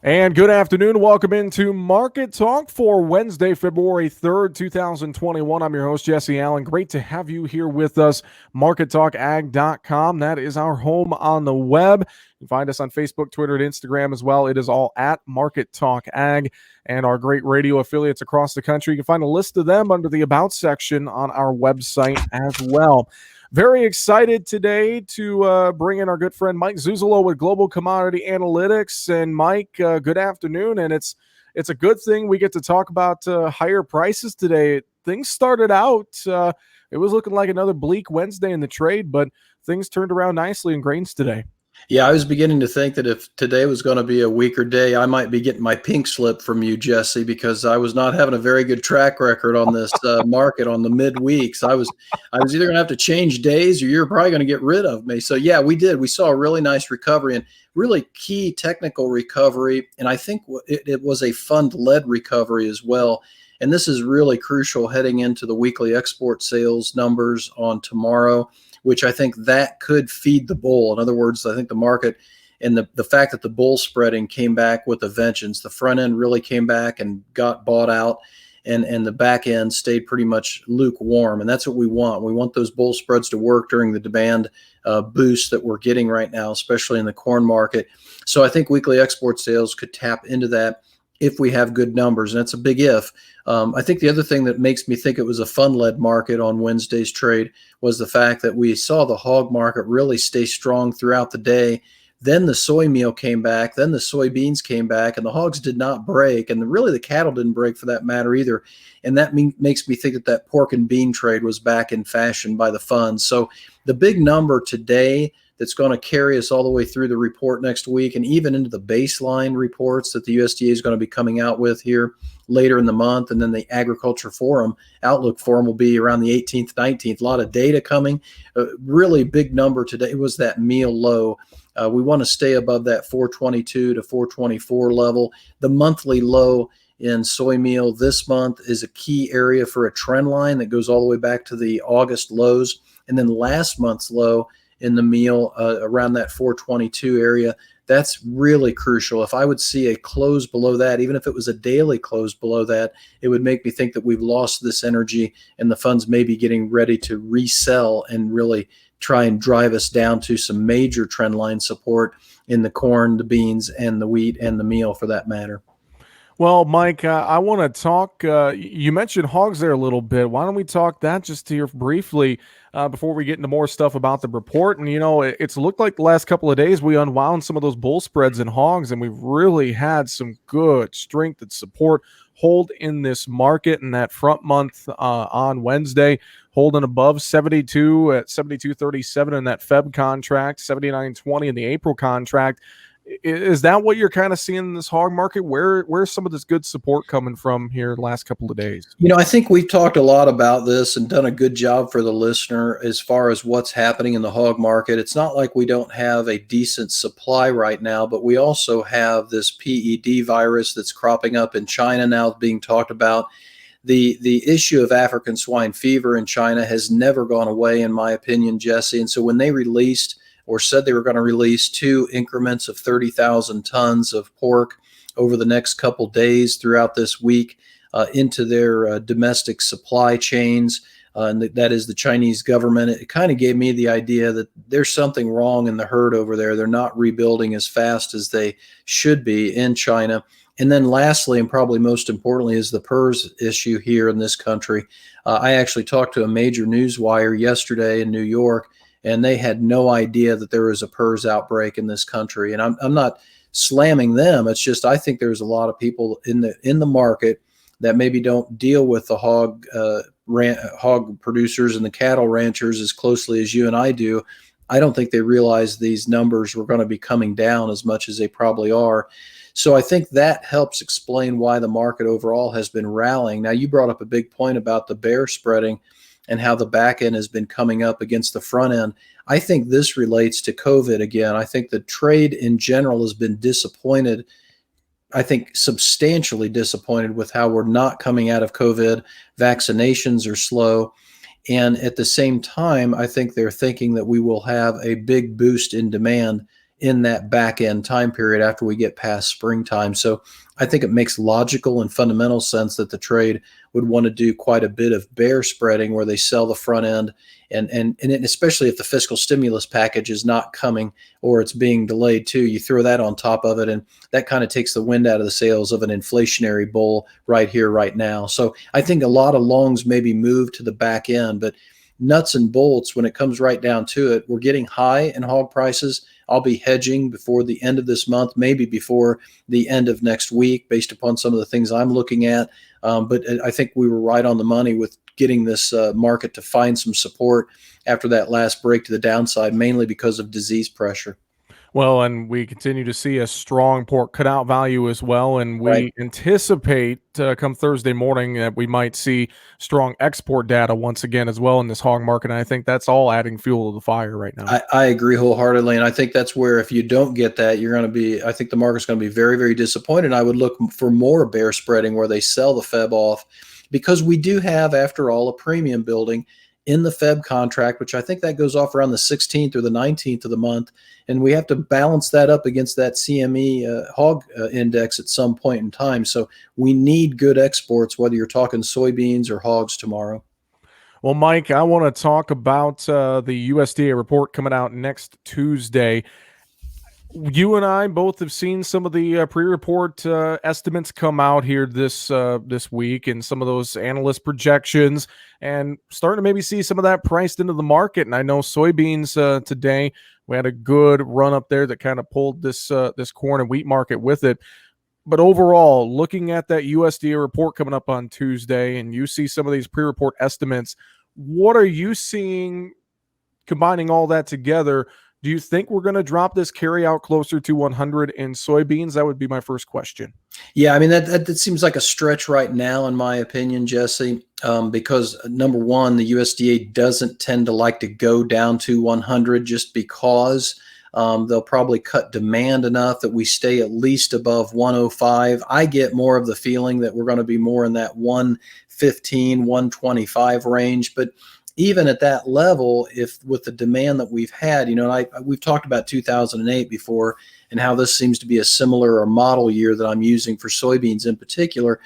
And good afternoon. Welcome into Market Talk for Wednesday, February 3rd, 2021. I'm your host, Jesse Allen. Great to have you here with us. MarketTalkAg.com. That is our home on the web. You can find us on Facebook, Twitter, and Instagram as well. It is all at Market Talk Ag, and our great radio affiliates across the country. You can find a list of them under the About section on our website as well. Very excited today to bring in our good friend Mike Zuzolo with Global Commodity Analytics. And Mike, good afternoon. And it's a good thing we get to talk about higher prices today. Things started out, it was looking like another bleak Wednesday in the trade, but things turned around nicely in grains today. Yeah, I was beginning to think that if today was going to be a weaker day, I might be getting my pink slip from you, Jesse, because I was not having a very good track record on this market on the midweeks. I was either going to have to change days or you're probably going to get rid of me. So yeah, we did. We saw a really nice recovery and really key technical recovery. And I think it was a fund-led recovery as well. And this is really crucial heading into the weekly export sales numbers on tomorrow, which I think that could feed the bull. In other words, I think the market and the fact that the bull spreading came back with a vengeance. The front end really came back and got bought out, and the back end stayed pretty much lukewarm. And that's what we want. We want those bull spreads to work during the demand boost that we're getting right now, especially in the corn market. So I think weekly export sales could tap into that if we have good numbers, and that's a big if. I think the other thing that makes me think it was a fund-led market on Wednesday's trade was the fact that we saw the hog market really stay strong throughout the day. Then the soy meal came back, then the soybeans came back, and the hogs did not break, and really the cattle didn't break for that matter either. And that makes me think that pork and bean trade was back in fashion by the funds. So the big number today that's going to carry us all the way through the report next week and even into the baseline reports that the USDA is going to be coming out with here later in the month. And then the Agriculture Forum, Outlook Forum will be around the 18th, 19th. A lot of data coming. Really big number today was that meal low. We want to stay above that 422 to 424 level. The monthly low in soy meal this month is a key area for a trend line that goes all the way back to the August lows. And then last month's low in the meal around that 422 area, that's really crucial. If I would see a close below that, even if it was a daily close below that, it would make me think that we've lost this energy and the funds may be getting ready to resell and really try and drive us down to some major trend line support in the corn, the beans, and the wheat, and the meal for that matter. Well, Mike, I want to talk. You mentioned hogs there a little bit. Why don't we talk that just here briefly before we get into more stuff about the report? And, it's looked like the last couple of days we unwound some of those bull spreads in hogs, and we've really had some good strength and support hold in this market. And that front month on Wednesday, holding above 72 at 72.37 in that Feb contract, 79.20 in the April contract. Is that what you're kind of seeing in this hog market? Where's some of this good support coming from here the last couple of days? I think we've talked a lot about this and done a good job for the listener as far as what's happening in the hog market. It's not like we don't have a decent supply right now, but we also have this PED virus that's cropping up in China now being talked about. The issue of African swine fever in China has never gone away, in my opinion, Jesse. And so when they released or said they were going to release 2 increments of 30,000 tons of pork over the next couple days throughout this week into their domestic supply chains, and that is the Chinese government. It kind of gave me the idea that there's something wrong in the herd over there. They're not rebuilding as fast as they should be in China. And then lastly, and probably most importantly, is the PRRS issue here in this country. I actually talked to a major news wire yesterday in New York, and they had no idea that there was a PRRS outbreak in this country. And I'm not slamming them. It's just I think there's a lot of people in the market that maybe don't deal with the hog producers and the cattle ranchers as closely as you and I do. I don't think they realize these numbers were going to be coming down as much as they probably are. So I think that helps explain why the market overall has been rallying. Now, you brought up a big point about the bear spreading and how the back end has been coming up against the front end. I think this relates to COVID again. I think the trade in general has been disappointed. I think substantially disappointed with how we're not coming out of COVID. Vaccinations are slow. And at the same time, I think they're thinking that we will have a big boost in demand in that back end time period after we get past springtime. So I think it makes logical and fundamental sense that the trade would want to do quite a bit of bear spreading where they sell the front end, and especially if the fiscal stimulus package is not coming or it's being delayed too, you throw that on top of it, and that kind of takes the wind out of the sails of an inflationary bull right here, right now. So I think a lot of longs maybe move to the back end, but nuts and bolts, when it comes right down to it, we're getting high in hog prices. I'll be hedging before the end of this month, maybe before the end of next week, based upon some of the things I'm looking at. But I think we were right on the money with getting this market to find some support after that last break to the downside, mainly because of disease pressure. Well, and we continue to see a strong pork cutout value as well, and Right. we anticipate come Thursday morning that we might see strong export data once again as well in this hog market. And I think that's all adding fuel to the fire right now. I agree wholeheartedly. And I think that's where, if you don't get that, you're going to be, I think the market's going to be very, very disappointed. I would look for more bear spreading where they sell the Feb off, because we do have, after all, a premium building in the Feb contract, which I think that goes off around the 16th or the 19th of the month. And we have to balance that up against that CME hog index at some point in time. So we need good exports, whether you're talking soybeans or hogs tomorrow. Well, Mike, I want to talk about the USDA report coming out next Tuesday. You and I both have seen some of the pre-report estimates come out here this week, and some of those analyst projections, and starting to maybe see some of that priced into the market. And I know soybeans today, we had a good run up there that kind of pulled this corn and wheat market with it. But overall, looking at that USDA report coming up on Tuesday, and you see some of these pre-report estimates, what are you seeing combining all that together? Do you think we're going to drop this carry out closer to 100 in soybeans? That would be my first question. Yeah, I mean, that seems like a stretch right now, in my opinion, Jesse, because number one, the USDA doesn't tend to like to go down to 100 just because they'll probably cut demand enough that we stay at least above 105. I get more of the feeling that we're going to be more in that 115, 125 range, but even at that level, if with the demand that we've had, we've talked about 2008 before, and how this seems to be a similar or model year that I'm using for soybeans in particular.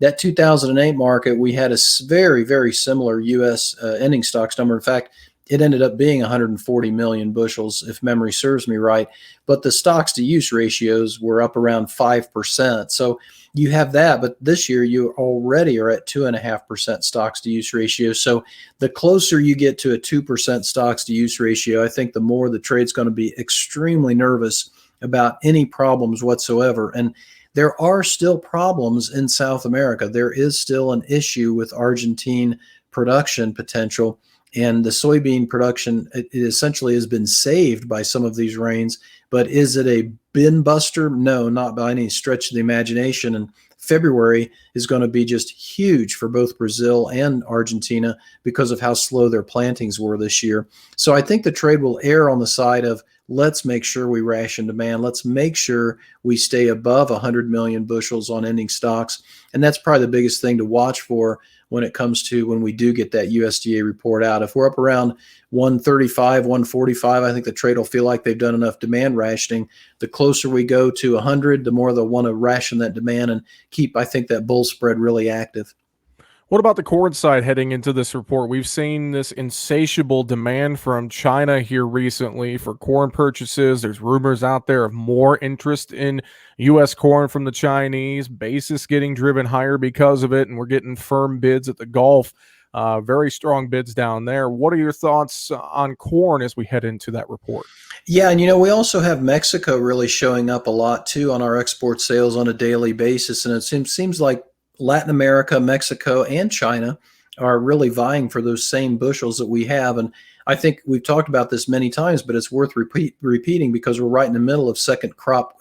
That 2008 market, we had a very, very similar U.S. Ending stocks number. In fact, it ended up being 140 million bushels, if memory serves me right. But the stocks to use ratios were up around 5%. So you have that, but this year you already are at 2.5% stocks to use ratio. So the closer you get to a 2% stocks to use ratio, I think the more the trade's going to be extremely nervous about any problems whatsoever. And there are still problems in South America. There is still an issue with Argentine production potential. And the soybean production, it essentially has been saved by some of these rains. But is it a bin buster? No, not by any stretch of the imagination. And February is going to be just huge for both Brazil and Argentina because of how slow their plantings were this year. So I think the trade will err on the side of, let's make sure we ration demand. Let's make sure we stay above 100 million bushels on ending stocks. And that's probably the biggest thing to watch for when it comes to when we do get that USDA report out. If we're up around 135, 145, I think the trade will feel like they've done enough demand rationing. The closer we go to 100, the more they'll want to ration that demand and keep, I think, that bull spread really active. What about the corn side heading into this report? We've seen this insatiable demand from China here recently for corn purchases. There's rumors out there of more interest in U.S. corn from the Chinese, basis getting driven higher because of it, and we're getting firm bids at the Gulf. Very strong bids down there. What are your thoughts on corn as we head into that report? Yeah, and we also have Mexico really showing up a lot too on our export sales on a daily basis, and it seems like Latin America, Mexico, and China are really vying for those same bushels that we have. And I think we've talked about this many times, but it's worth repeating because we're right in the middle of second crop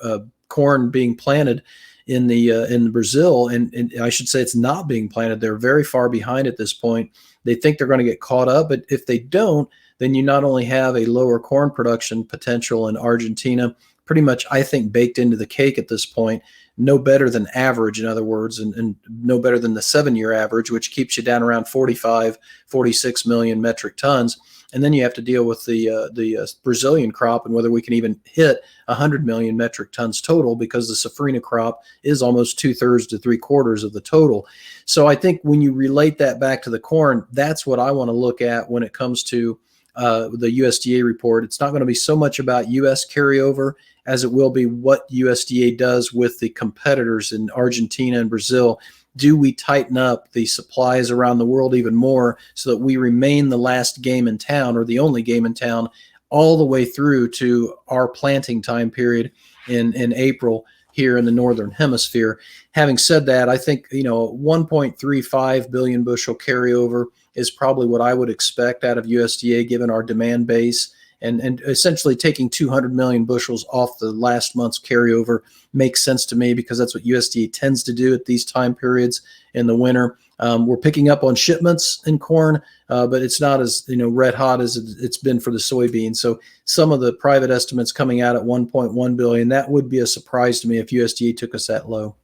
corn being planted in Brazil, and I should say it's not being planted. They're very far behind at this point. They think they're going to get caught up, but if they don't, then you not only have a lower corn production potential in Argentina, pretty much, I think, baked into the cake at this point. No better than average, in other words, and no better than the 7-year average, which keeps you down around 45, 46 million metric tons. And then you have to deal with the Brazilian crop and whether we can even hit 100 million metric tons total, because the safrinha crop is almost 2/3 to 3/4 of the total. So I think when you relate that back to the corn, that's what I want to look at when it comes to the USDA report. It's not going to be so much about U.S. carryover as it will be what USDA does with the competitors in Argentina and Brazil. Do we tighten up the supplies around the world even more so that we remain the last game in town, or the only game in town, all the way through to our planting time period in April here in the Northern Hemisphere? Having said that, I think 1.35 billion bushel carryover is probably what I would expect out of USDA given our demand base. And essentially taking 200 million bushels off the last month's carryover makes sense to me, because that's what USDA tends to do at these time periods in the winter. We're picking up on shipments in corn, but it's not as red hot as it's been for the soybeans. So some of the private estimates coming out at 1.1 billion, that would be a surprise to me if USDA took us that low.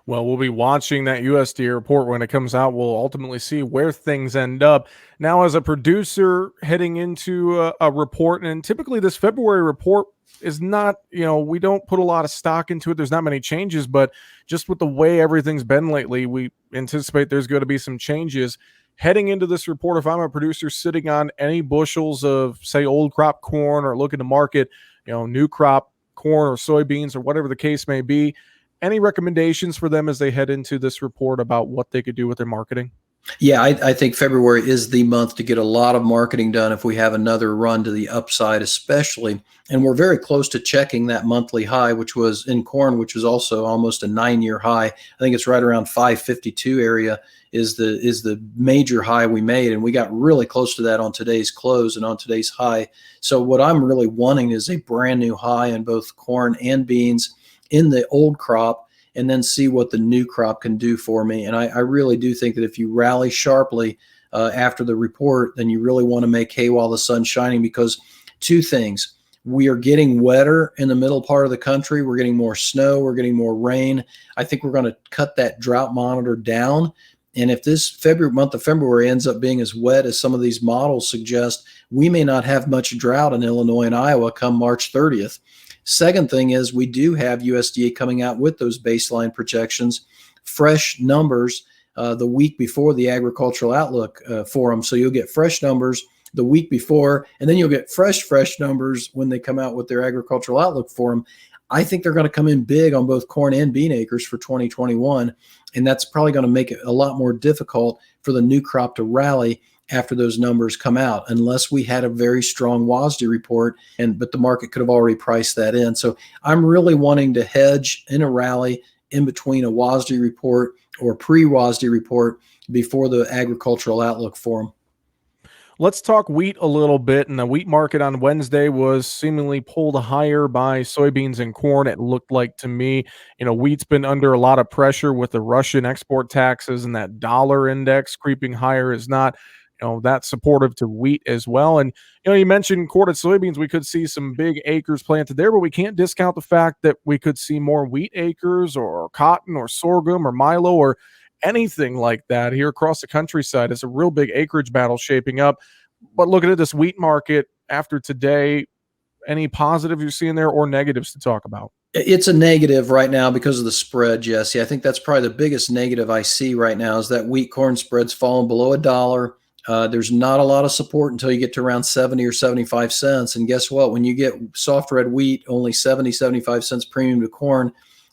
Well, we'll be watching that USDA report when it comes out. We'll ultimately see where things end up. Now, as a producer heading into a report, and typically this February report is not, we don't put a lot of stock into it. There's not many changes, but just with the way everything's been lately, we anticipate there's going to be some changes. Heading into this report, if I'm a producer sitting on any bushels of, say, old crop corn, or looking to market, new crop corn or soybeans or whatever the case may be, any recommendations for them as they head into this report about what they could do with their marketing? Yeah, I think February is the month to get a lot of marketing done if we have another run to the upside, especially. And we're very close to checking that monthly high, which was in corn, which was also almost a 9-year high. I think it's right around 552 area is the major high we made. And we got really close to that on today's close and on today's high. So what I'm really wanting is a brand new high in both corn and beans in the old crop, and then see what the new crop can do for me. And I really do think that if you rally sharply after the report, then you really want to make hay while the sun's shining, because two things. We are getting wetter in the middle part of the country. We're getting more snow. We're getting more rain. I think we're going to cut that drought monitor down. And if this month of February ends up being as wet as some of these models suggest, we may not have much drought in Illinois and Iowa come March 30th. Second thing is, we do have USDA coming out with those baseline projections, fresh numbers the week before the Agricultural Outlook Forum. So you'll get fresh numbers the week before, and then you'll get fresh numbers when they come out with their Agricultural Outlook Forum. I think they're going to come in big on both corn and bean acres for 2021, and that's probably going to make it a lot more difficult for the new crop to rally after those numbers come out, unless we had a very strong WASDE report, but the market could have already priced that in. So I'm really wanting to hedge in a rally in between a WASDE report or pre-WASDE report before the Agricultural Outlook Forum. Let's talk wheat a little bit. And the wheat market on Wednesday was seemingly pulled higher by soybeans and corn. It looked like to me, wheat's been under a lot of pressure with the Russian export taxes, and that dollar index creeping higher is not, that's supportive to wheat as well. And, you mentioned corn and soybeans. We could see some big acres planted there, but we can't discount the fact that we could see more wheat acres or cotton or sorghum or milo or anything like that here across the countryside. It's a real big acreage battle shaping up. But looking at this wheat market after today, any positives you're seeing there or negatives to talk about? It's a negative right now because of the spread, Jesse. I think that's probably the biggest negative I see right now is that wheat corn spread's fallen below $1. There's not a lot of support until you get to around 70 or 75 cents. And guess what? When you get soft red wheat, only 70, 75 cents premium to corn,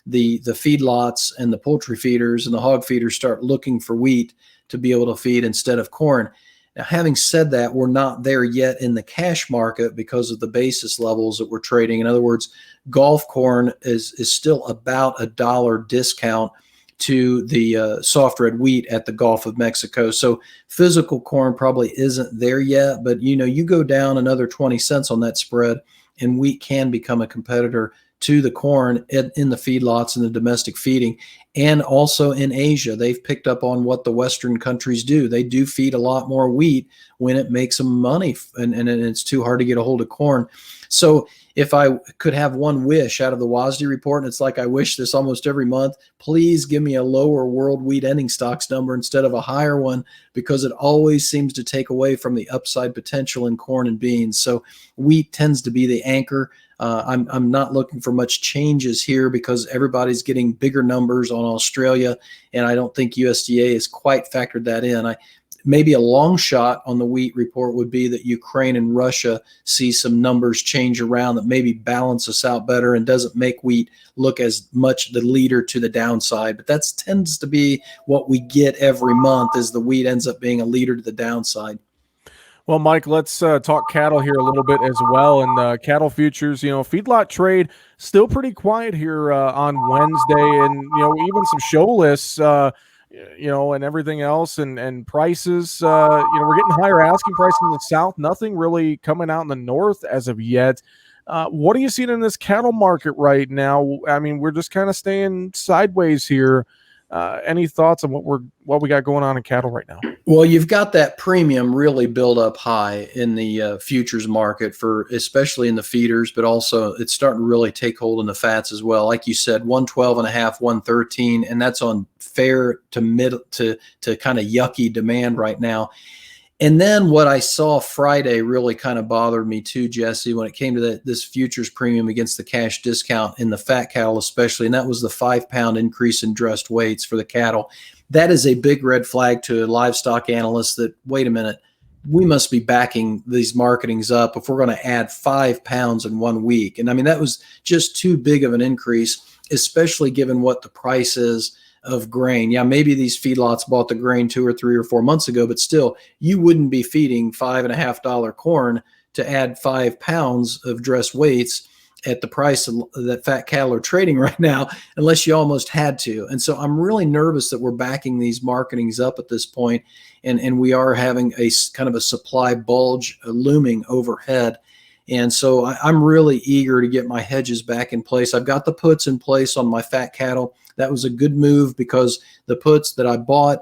the feedlots and the poultry feeders and the hog feeders start looking for wheat to be able to feed instead of corn. Now, having said that, we're not there yet in the cash market because of the basis levels that we're trading. In other words, Gulf corn is still about $1 discount to the soft red wheat at the Gulf of Mexico. So physical corn probably isn't there yet, but you go down another 20 cents on that spread and wheat can become a competitor to the corn in the feedlots and the domestic feeding. And also in Asia, they've picked up on what the Western countries do. They do feed a lot more wheat when it makes them money, and it's too hard to get a hold of corn. So if I could have one wish out of the WASDE report, and it's like I wish this almost every month, please give me a lower world wheat ending stocks number instead of a higher one, because it always seems to take away from the upside potential in corn and beans. So wheat tends to be the anchor. I'm not looking for much changes here because everybody's getting bigger numbers on Australia, and I don't think USDA has quite factored that in. Maybe a long shot on the wheat report would be that Ukraine and Russia see some numbers change around that maybe balance us out better and doesn't make wheat look as much the leader to the downside. But that tends to be what we get every month, is the wheat ends up being a leader to the downside. Well, Mike, let's talk cattle here a little bit as well. And cattle futures, feedlot trade still pretty quiet here on Wednesday, and even some show lists, and everything else, and prices. We're getting higher asking prices in the south. Nothing really coming out in the north as of yet. What are you seeing in this cattle market right now? I mean, we're just kind of staying sideways here. Any thoughts on what we got going on in cattle right now? Well, you've got that premium really built up high in the futures market, for especially in the feeders, but also it's starting to really take hold in the fats as well. Like you said, 112.5, 113, and that's on fair to mid to kind of yucky demand right now. And then what I saw Friday really kind of bothered me too, Jesse, when it came to this futures premium against the cash discount in the fat cattle especially, and that was the 5-pound increase in dressed weights for the cattle. That is a big red flag to livestock analysts that, wait a minute, we must be backing these marketings up if we're going to add 5 pounds in 1 week. And I mean, that was just too big of an increase, especially given what the price is of grain. Yeah, maybe these feedlots bought the grain 2 or 3 or 4 months ago, but still, you wouldn't be feeding $5.50 corn to add 5 pounds of dressed weights at the price that fat cattle are trading right now, unless you almost had to. And so I'm really nervous that we're backing these marketings up at this point, and we are having a kind of a supply bulge looming overhead. And so I'm really eager to get my hedges back in place. I've got the puts in place on my fat cattle. That was a good move because the puts that I bought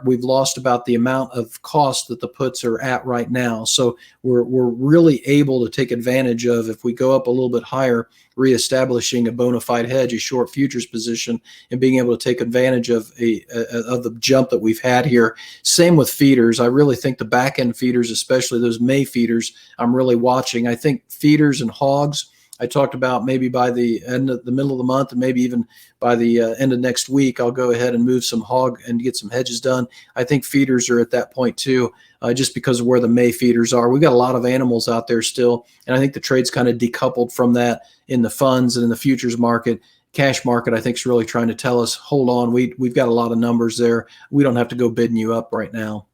we've lost about the amount of cost that the puts are at right now. So we're really able to take advantage of, if we go up a little bit higher, reestablishing a bona fide hedge, a short futures position, and being able to take advantage of the jump that we've had here. Same with feeders. I really think the back end feeders, especially those May feeders, I'm really watching. I think feeders and hogs, I talked about maybe by the end of the middle of the month, and maybe even by the end of next week, I'll go ahead and move some hog and get some hedges done. I think feeders are at that point too, just because of where the May feeders are. We've got a lot of animals out there still, and I think the trade's kind of decoupled from that in the funds and in the futures market. Cash market, I think, is really trying to tell us, hold on, we've got a lot of numbers there. We don't have to go bidding you up right now.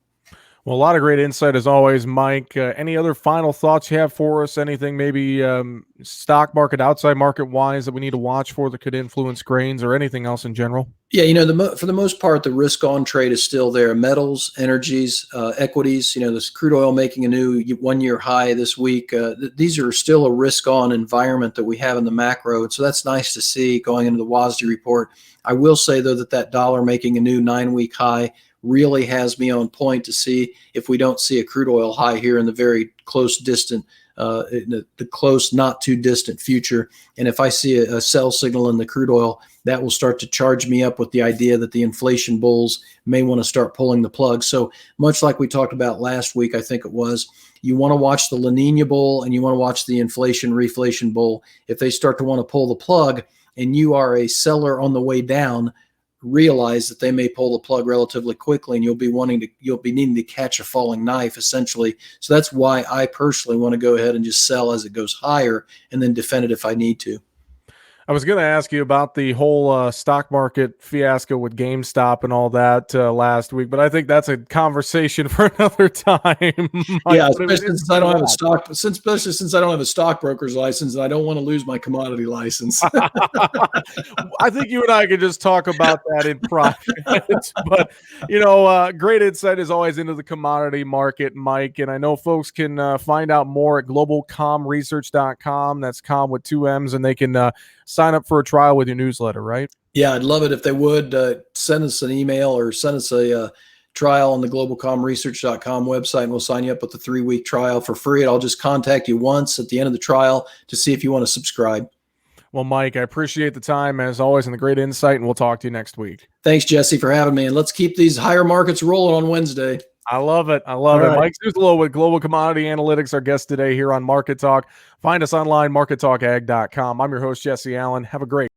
Well, a lot of great insight as always, Mike. Any other final thoughts you have for us? Anything maybe stock market, outside market wise that we need to watch for that could influence grains, or anything else in general? Yeah, for the most part, the risk on trade is still there. Metals, energies, equities, this crude oil making a new 1-year high this week. These are still a risk on environment that we have in the macro. And so that's nice to see going into the WASDE report. I will say, though, that dollar making a new 9-week high really has me on point to see if we don't see a crude oil high here in the very close distant, the close, not too distant future. And if I see a sell signal in the crude oil, that will start to charge me up with the idea that the inflation bulls may want to start pulling the plug. So much like we talked about last week, I think it was, you want to watch the La Nina bull and you want to watch the inflation reflation bull. If they start to want to pull the plug and you are a seller on the way down, realize that they may pull the plug relatively quickly, and you'll be needing to catch a falling knife, essentially. So that's why I personally want to go ahead and just sell as it goes higher and then defend it if I need to. I was going to ask you about the whole stock market fiasco with GameStop and all that last week, but I think that's a conversation for another time. Yeah, especially since I don't have a stockbroker's license, and I don't want to lose my commodity license. I think you and I could just talk about that in private. But great insight as always into the commodity market, Mike. And I know folks can find out more at globalcomresearch.com. That's com with 2 M's, and they can sign up for a trial with your newsletter, right? Yeah, I'd love it if they would send us an email or send us a trial on the globalcomresearch.com website, and we'll sign you up with a 3-week trial for free. And I'll just contact you once at the end of the trial to see if you want to subscribe. Well, Mike, I appreciate the time as always and the great insight, and we'll talk to you next week. Thanks, Jesse, for having me. And let's keep these higher markets rolling on Wednesday. I love it. I love it. Mike Zuzolo with Global Commodity Analytics, our guest today here on Market Talk. Find us online, markettalkag.com. I'm your host, Jesse Allen. Have a great